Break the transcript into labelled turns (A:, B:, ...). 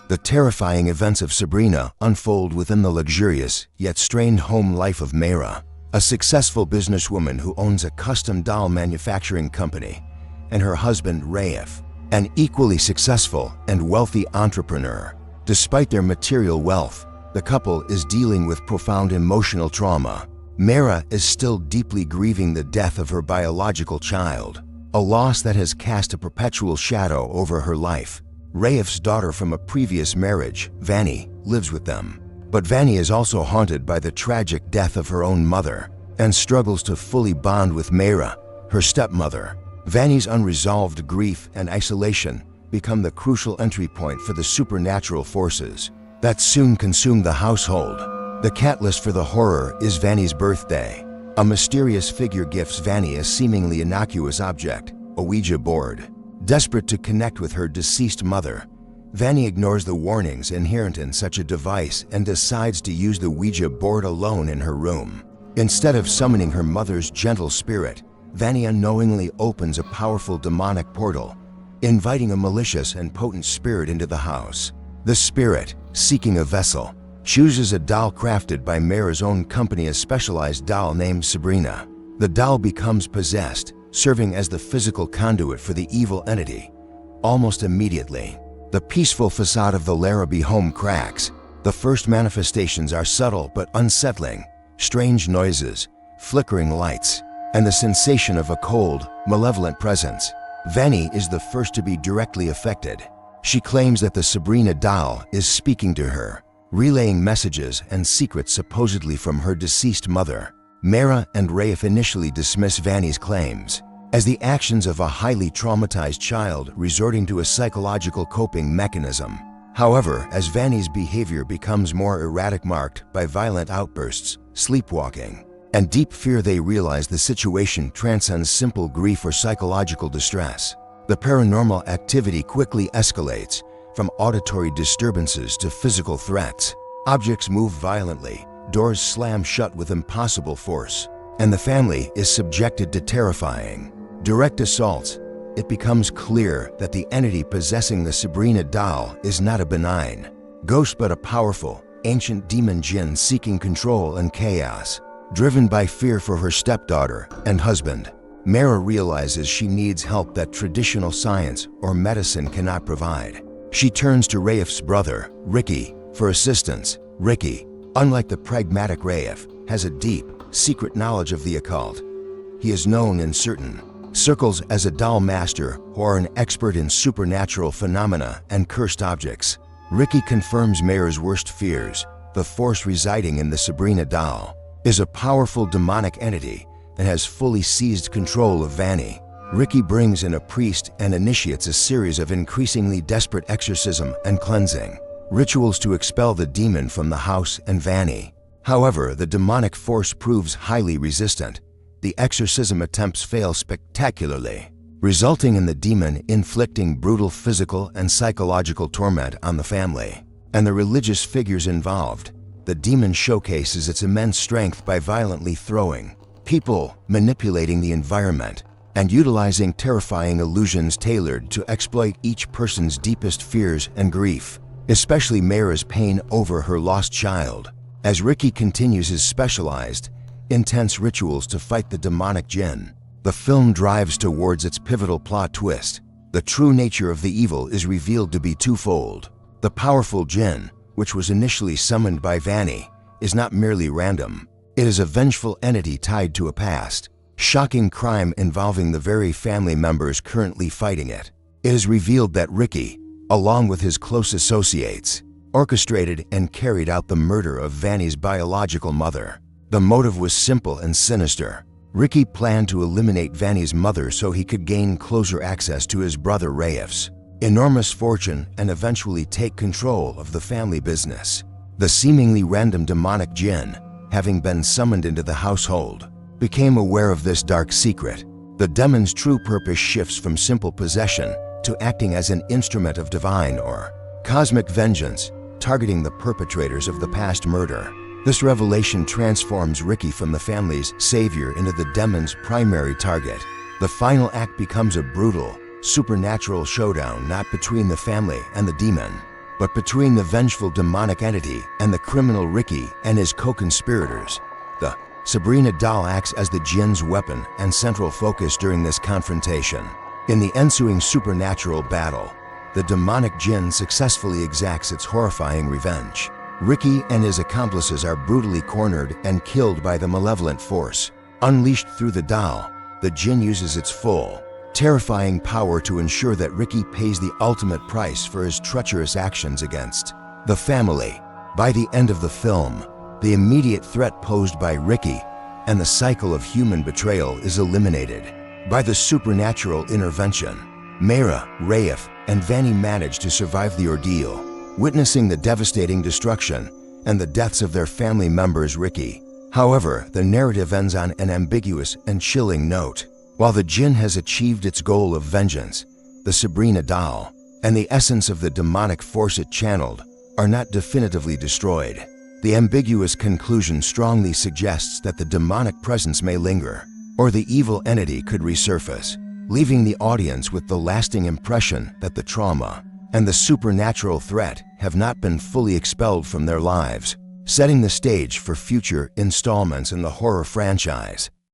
A: The terrifying events of Sabrina unfold within the luxurious yet strained home life of Maira, a successful businesswoman who owns a custom doll manufacturing company, and her husband Rayif, an equally successful and wealthy entrepreneur. Despite their material wealth, the couple is dealing with profound emotional trauma. Maira is still deeply grieving the death of her biological child, a loss that has cast a perpetual shadow over her life. Rayif's daughter from a previous marriage, Vanny, lives with them. But Vanny is also haunted by the tragic death of her own mother and struggles to fully bond with Maira, her stepmother. Vanny's unresolved grief and isolation become the crucial entry point for the supernatural forces that soon consume the household. The catalyst for the horror is Vanny's birthday. A mysterious figure gifts Vanny a seemingly innocuous object, a Ouija board. Desperate to connect with her deceased mother, Vanny ignores the warnings inherent in such a device and decides to use the Ouija board alone in her room. Instead of summoning her mother's gentle spirit, Vanny unknowingly opens a powerful demonic portal, inviting a malicious and potent spirit into the house. The spirit, seeking a vessel, chooses a doll crafted by Maira's own company, a specialized doll named Sabrina. The doll becomes possessed, serving as the physical conduit for the evil entity. Almost immediately, the peaceful facade of the Larrabee home cracks. The first manifestations are subtle but unsettling: strange noises, flickering lights, and the sensation of a cold, malevolent presence. Vanny is the first to be directly affected. She claims that the Sabrina doll is speaking to her, relaying messages and secrets supposedly from her deceased mother. Maira and Rayif initially dismiss Vanny's claims as the actions of a highly traumatized child resorting to a psychological coping mechanism. However, as Vanny's behavior becomes more erratic, marked by violent outbursts, sleepwalking, and deep fear, they realize the situation transcends simple grief or psychological distress. The paranormal activity quickly escalates, from auditory disturbances to physical threats. Objects move violently, doors slam shut with impossible force, and the family is subjected to terrifying, direct assaults. It becomes clear that the entity possessing the Sabrina doll is not a benign ghost but a powerful, ancient demon Jinn seeking control and chaos. Driven by fear for her stepdaughter and husband, Maira realizes she needs help that traditional science or medicine cannot provide. She turns to Rayif's brother, Rikki, for assistance. Rikki, unlike the pragmatic Rayif, has a deep, secret knowledge of the occult. He is known in certain circles as a doll master or an expert in supernatural phenomena and cursed objects. Rikki confirms Maira's worst fears: the force residing in the Sabrina doll is a powerful demonic entity that has fully seized control of Vanny. Rikki brings in a priest and initiates a series of increasingly desperate exorcism and cleansing rituals to expel the demon from the house and Vanny. However, the demonic force proves highly resistant. The exorcism attempts fail spectacularly, resulting in the demon inflicting brutal physical and psychological torment on the family and the religious figures involved. The demon showcases its immense strength by violently throwing people, manipulating the environment, and utilizing terrifying illusions tailored to exploit each person's deepest fears and grief, especially Maira's pain over her lost child. As Rikki continues his specialized, intense rituals to fight the demonic Jinn, the film drives towards its pivotal plot twist. The true nature of the evil is revealed to be twofold. The powerful Jinn, which was initially summoned by Vanny, is not merely random. It is a vengeful entity tied to a past shocking crime involving the very family members currently fighting it. It is revealed that Rikki, along with his close associates, orchestrated and carried out the murder of Vanny's biological mother. The motive was simple and sinister. Rikki planned to eliminate Vanny's mother so he could gain closer access to his brother Rayif's enormous fortune and eventually take control of the family business. The seemingly random demonic Jinn, having been summoned into the household, became aware of this dark secret. The demon's true purpose shifts from simple possession to acting as an instrument of divine or cosmic vengeance, targeting the perpetrators of the past murder. This revelation transforms Rikki from the family's savior into the demon's primary target. The final act becomes a brutal, supernatural showdown not between the family and the demon, But between the vengeful demonic entity and the criminal Rikki and his co-conspirators, the Sabrina doll acts as the Jinn's weapon and central focus during this confrontation. In the ensuing supernatural battle, the demonic Jinn successfully exacts its horrifying revenge. Rikki and his accomplices are brutally cornered and killed by the malevolent force. Unleashed through the doll, the Jinn uses its full, terrifying power to ensure that Rikki pays the ultimate price for his treacherous actions against the family. By the end of the film, the immediate threat posed by Rikki and the cycle of human betrayal is eliminated. By the supernatural intervention, Maira, Rayif, and Vanny manage to survive the ordeal, witnessing the devastating destruction and the deaths of their family members Rikki. However, the narrative ends on an ambiguous and chilling note. While the Jinn has achieved its goal of vengeance, the Sabrina doll and the essence of the demonic force it channeled are not definitively destroyed. The ambiguous conclusion strongly suggests that the demonic presence may linger, or the evil entity could resurface, leaving the audience with the lasting impression that the trauma and the supernatural threat have not been fully expelled from their lives, setting the stage for future installments in the horror franchise.